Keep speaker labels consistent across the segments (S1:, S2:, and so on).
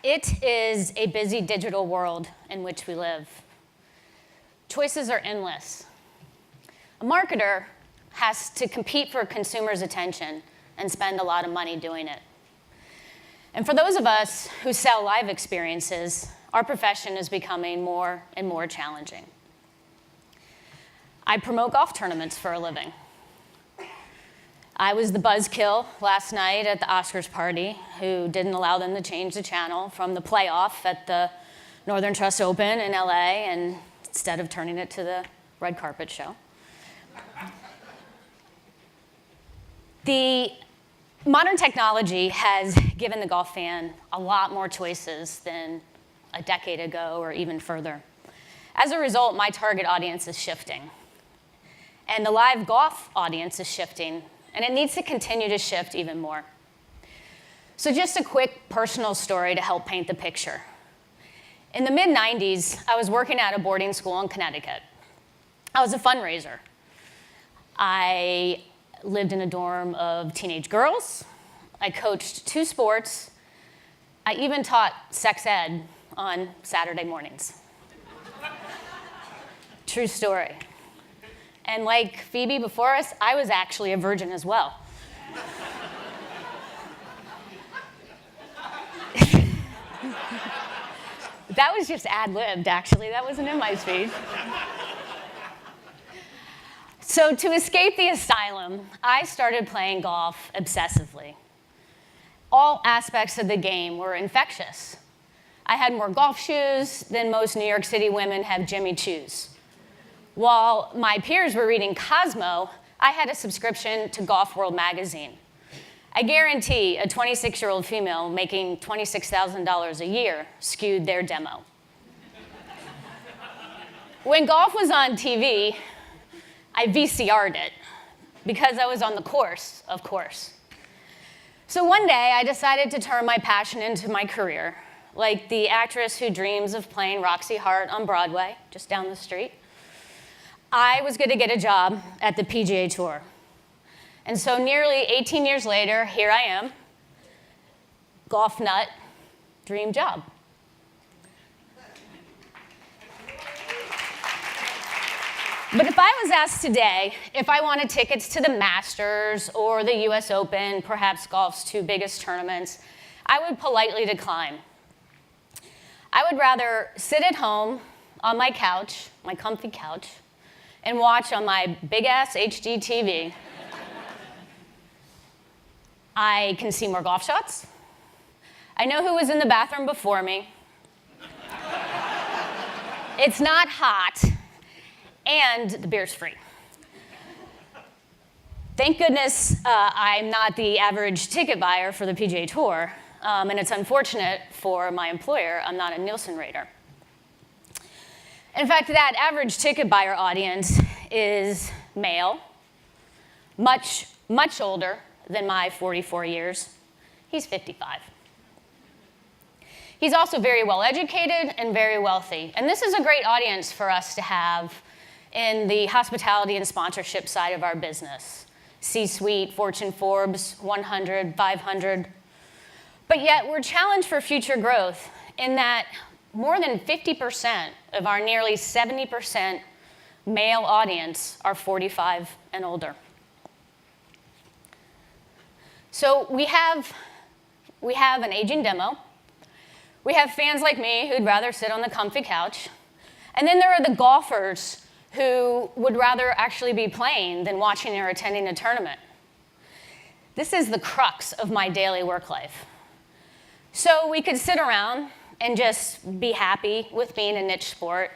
S1: It is a busy digital world in which we live. Choices are endless. A marketer has to compete for consumers' attention and spend a lot of money doing it. And for those of us who sell live experiences, our profession is becoming more and more challenging. I promote golf tournaments for a living. I was the buzzkill last night at the Oscars party who didn't allow them to change the channel from the playoff at the Northern Trust Open in LA, and instead of turning it to the red carpet show. The modern technology has given the golf fan a lot more choices than a decade ago or even further. As a result, my target audience is shifting. And the live golf audience is shifting, and it needs to continue to shift even more. So just a quick personal story to help paint the picture. In the mid-90s, I was working at a boarding school in Connecticut. I was a fundraiser. I lived in a dorm of teenage girls. I coached 2 sports. I even taught sex ed on Saturday mornings. True story. And like Phoebe before us, I was actually a virgin as well. That was just ad-libbed, actually. That wasn't in my speech. So to escape the asylum, I started playing golf obsessively. All aspects of the game were infectious. I had more golf shoes than most New York City women have Jimmy Choos. While my peers were reading Cosmo, I had a subscription to Golf World magazine. I guarantee a 26-year-old female making $26,000 a year skewed their demo. When golf was on TV, I VCR'd it because I was on the course, of course. So one day, I decided to turn my passion into my career, like the actress who dreams of playing Roxy Hart on Broadway, just down the street. I was going to get a job at the PGA Tour. And so nearly 18 years later, here I am, golf nut, dream job. But if I was asked today if I wanted tickets to the Masters or the US Open, perhaps golf's 2 biggest tournaments, I would politely decline. I would rather sit at home on my couch, my comfy couch, and watch on my big-ass HD TV. I can see more golf shots. I know who was in the bathroom before me. It's not hot, and the beer's free. Thank goodness I'm not the average ticket buyer for the PGA Tour, and it's unfortunate for my employer, I'm not a Nielsen rater. In fact, that average ticket buyer audience is male, much, much older than my 44 years. He's 55. He's also very well educated and very wealthy. And this is a great audience for us to have in the hospitality and sponsorship side of our business. C-suite, Fortune, Forbes, 100, 500. But yet we're challenged for future growth in that more than 50% of our nearly 70% male audience are 45 and older. So we have an aging demo. We have fans like me who'd rather sit on the comfy couch. And then there are the golfers who would rather actually be playing than watching or attending a tournament. This is the crux of my daily work life. So we could sit around and just be happy with being a niche sport.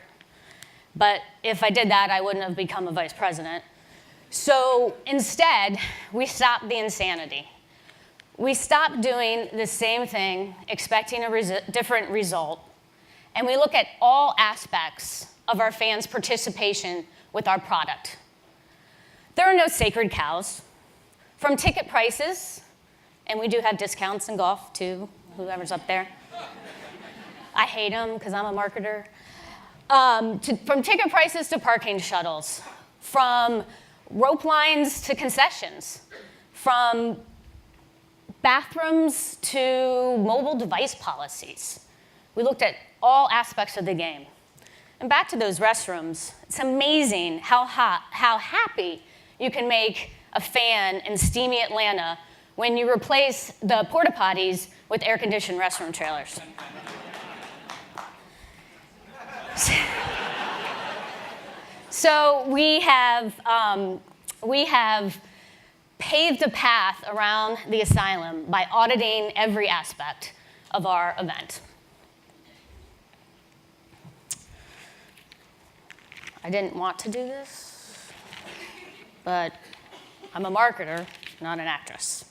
S1: But if I did that, I wouldn't have become a vice president. So instead, we stopped the insanity. We stopped doing the same thing, expecting a different result. And we look at all aspects of our fans' participation with our product. There are no sacred cows. From ticket prices, and we do have discounts in golf too, whoever's up there. I hate them because I'm a marketer. From ticket prices to parking shuttles, from rope lines to concessions, from bathrooms to mobile device policies. We looked at all aspects of the game. And back to those restrooms, it's amazing how happy you can make a fan in steamy Atlanta when you replace the porta potties with air-conditioned restroom trailers. So we have paved a path around the asylum by auditing every aspect of our event. I didn't want to do this, but I'm a marketer, not an actress.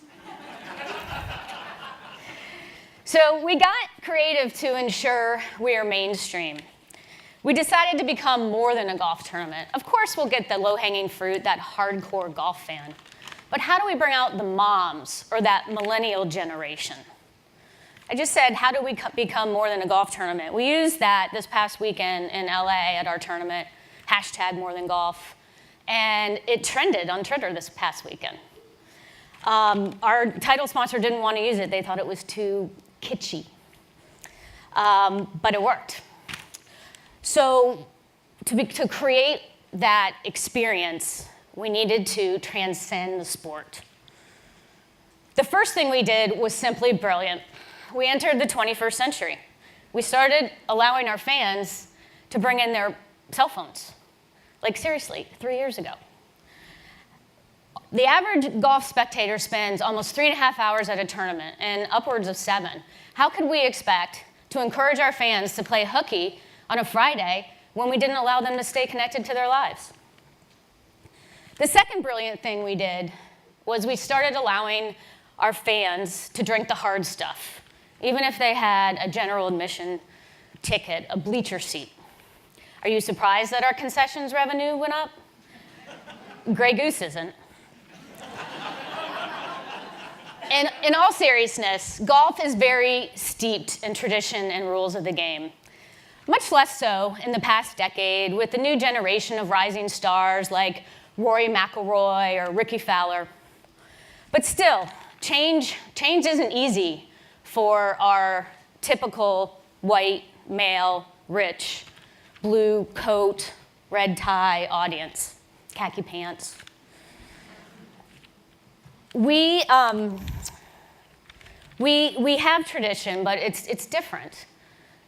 S1: So we got creative to ensure we are mainstream. We decided to become more than a golf tournament. Of course, we'll get the low-hanging fruit, that hardcore golf fan. But how do we bring out the moms or that millennial generation? I just said, how do we become more than a golf tournament? We used that this past weekend in LA at our tournament, #MoreThanGolf, and it trended on Twitter this past weekend. Our title sponsor didn't want to use it. They thought it was too kitschy, but it worked. So to create that experience, we needed to transcend the sport. The first thing we did was simply brilliant. We entered the 21st century. We started allowing our fans to bring in their cell phones. Like seriously, 3 years ago. The average golf spectator spends almost 3.5 hours at a tournament and upwards of 7. How could we expect to encourage our fans to play hooky on a Friday when we didn't allow them to stay connected to their lives? The second brilliant thing we did was we started allowing our fans to drink the hard stuff, even if they had a general admission ticket, a bleacher seat. Are you surprised that our concessions revenue went up? Grey Goose isn't. In all seriousness, golf is very steeped in tradition and rules of the game. Much less so in the past decade with the new generation of rising stars like Rory McIlroy or Ricky Fowler. But still, change isn't easy for our typical white, male, rich, blue coat, red tie audience, khaki pants. We have tradition, but it's different.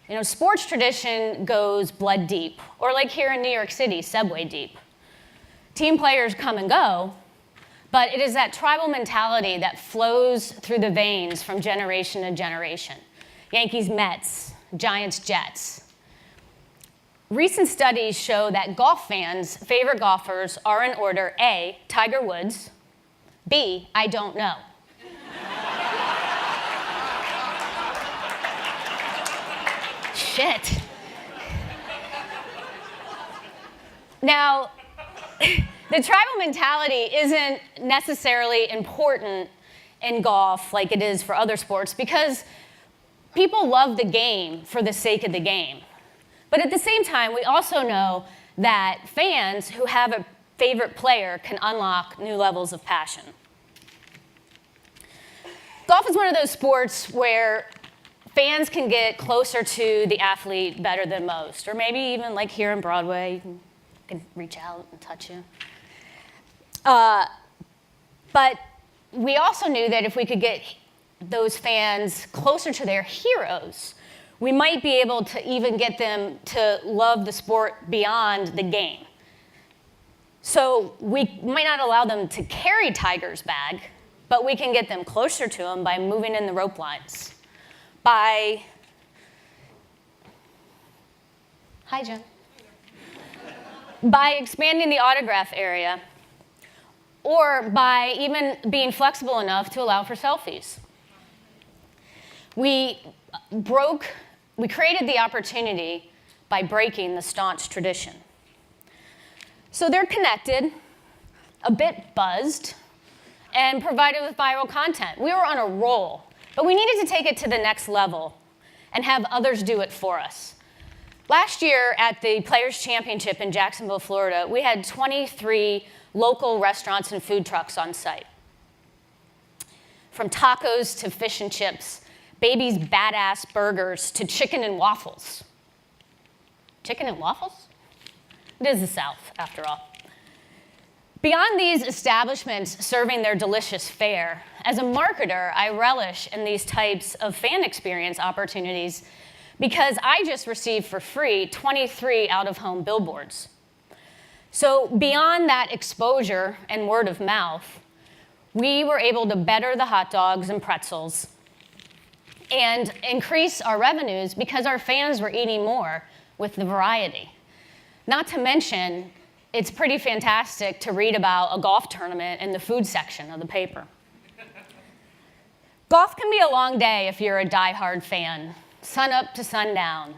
S1: You know, sports tradition goes blood deep, or like here in New York City, subway deep. Team players come and go, but it is that tribal mentality that flows through the veins from generation to generation. Yankees, Mets, Giants, Jets. Recent studies show that golf fans' favorite golfers are in order: A, Tiger Woods, B, I don't know. Shit. Now, the tribal mentality isn't necessarily important in golf like it is for other sports because people love the game for the sake of the game. But at the same time, we also know that fans who have a favorite player can unlock new levels of passion. Golf is one of those sports where fans can get closer to the athlete better than most, or maybe even like here in Broadway, you can reach out and touch you. But we also knew that if we could get those fans closer to their heroes, we might be able to even get them to love the sport beyond the game. So we might not allow them to carry Tiger's bag, but we can get them closer to him by moving in the rope lines, by, hi Jen, by expanding the autograph area, or by even being flexible enough to allow for selfies. We created the opportunity by breaking the staunch tradition. So they're connected, a bit buzzed, and provided with viral content. We were on a roll, but we needed to take it to the next level and have others do it for us. Last year at the Players' Championship in Jacksonville, Florida, we had 23 local restaurants and food trucks on site. from tacos to fish and chips, baby's badass burgers to chicken and waffles. Chicken and waffles? It is the South, after all. Beyond these establishments serving their delicious fare, as a marketer, I relish in these types of fan experience opportunities because I just received for free 23 out-of-home billboards. So beyond that exposure and word of mouth, we were able to better the hot dogs and pretzels and increase our revenues because our fans were eating more with the variety. Not to mention, it's pretty fantastic to read about a golf tournament in the food section of the paper. Golf can be a long day if you're a diehard fan, sun up to sundown.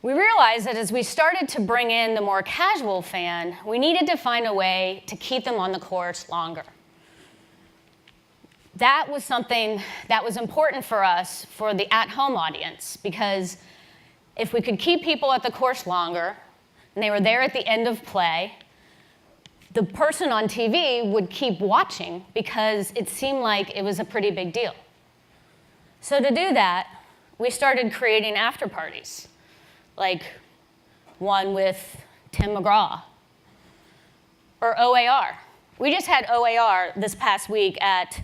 S1: We realized that as we started to bring in the more casual fan, we needed to find a way to keep them on the course longer. That was something that was important for us for the at-home audience, because if we could keep people at the course longer, and they were there at the end of play, the person on TV would keep watching because it seemed like it was a pretty big deal. So to do that, we started creating after parties, like one with Tim McGraw, or OAR. We just had OAR this past week at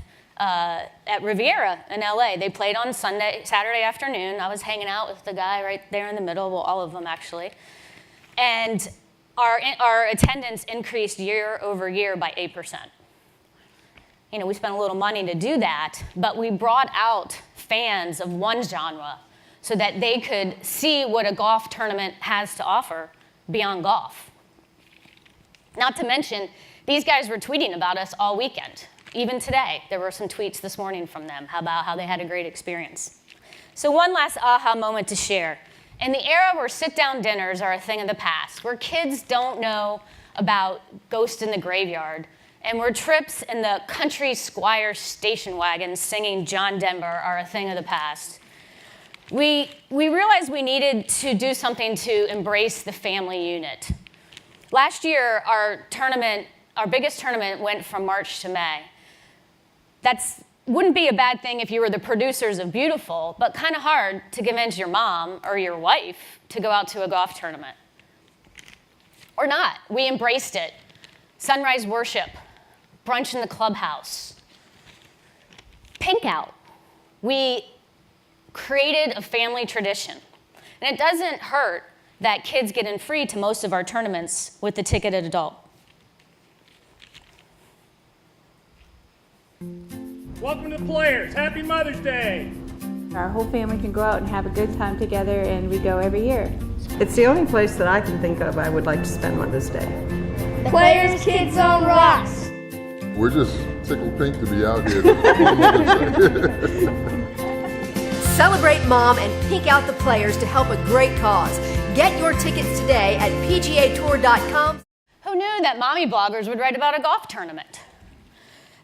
S1: Riviera in LA. They played on Saturday afternoon. I was hanging out with the guy right there in the middle, well, all of them actually. And our attendance increased year over year by 8%. You know, we spent a little money to do that, but we brought out fans of one genre so that they could see what a golf tournament has to offer beyond golf. Not to mention, these guys were tweeting about us all weekend. Even today, there were some tweets this morning from them about how they had a great experience. So one last aha moment to share. In the era where sit-down dinners are a thing of the past, where kids don't know about Ghost in the Graveyard, and where trips in the country squire station wagon singing John Denver are a thing of the past, we realized we needed to do something to embrace the family unit. Last year, our biggest tournament went from March to May. Wouldn't be a bad thing if you were the producers of Beautiful, but kind of hard to convince your mom or your wife to go out to a golf tournament. Or not. We embraced it. Sunrise worship, brunch in the clubhouse, pink out. We created a family tradition. And it doesn't hurt that kids get in free to most of our tournaments with the ticketed adult.
S2: Welcome to Players. Happy Mother's Day.
S3: Our whole family can go out and have a good time together, and we go every year.
S4: It's the only place that I can think of I would like to spend Mother's Day.
S5: The Players Kids on Rocks.
S6: We're just tickled pink to be out here.
S5: Celebrate Mom and pink out the players to help a great cause. Get your tickets today at PGAtour.com.
S1: Who knew that mommy bloggers would write about a golf tournament?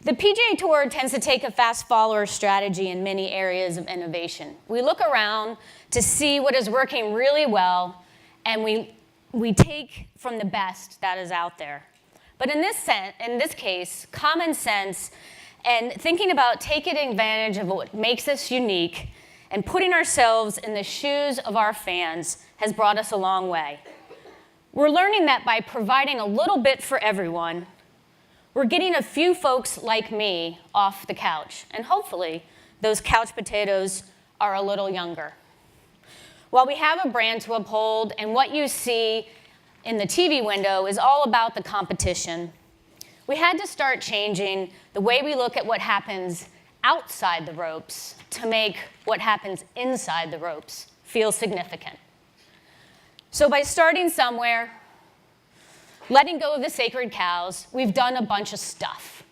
S1: The PGA Tour tends to take a fast follower strategy in many areas of innovation. We look around to see what is working really well, and we take from the best that is out there. But in this case, common sense and thinking about taking advantage of what makes us unique and putting ourselves in the shoes of our fans has brought us a long way. We're learning that by providing a little bit for everyone, we're getting a few folks like me off the couch, and hopefully those couch potatoes are a little younger. While we have a brand to uphold, and what you see in the TV window is all about the competition, we had to start changing the way we look at what happens outside the ropes to make what happens inside the ropes feel significant. So by starting somewhere, letting go of the sacred cows, we've done a bunch of stuff.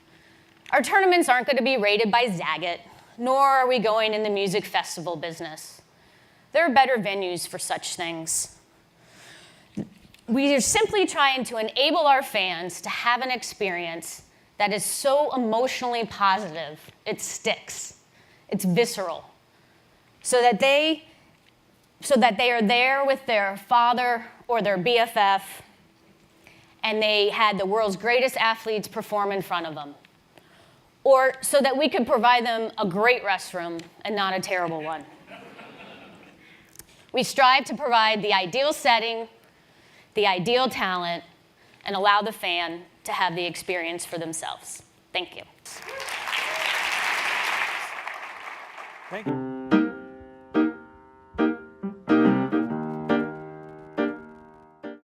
S1: Our tournaments aren't going to be rated by Zagat, nor are we going in the music festival business. There are better venues for such things. We are simply trying to enable our fans to have an experience that is so emotionally positive, it sticks. It's visceral. So that they are there with their father or their BFF, and they had the world's greatest athletes perform in front of them. or so that we could provide them a great restroom and not a terrible one. We strive to provide the ideal setting, the ideal talent, and allow the fan to have the experience for themselves. Thank you.
S7: Thank you.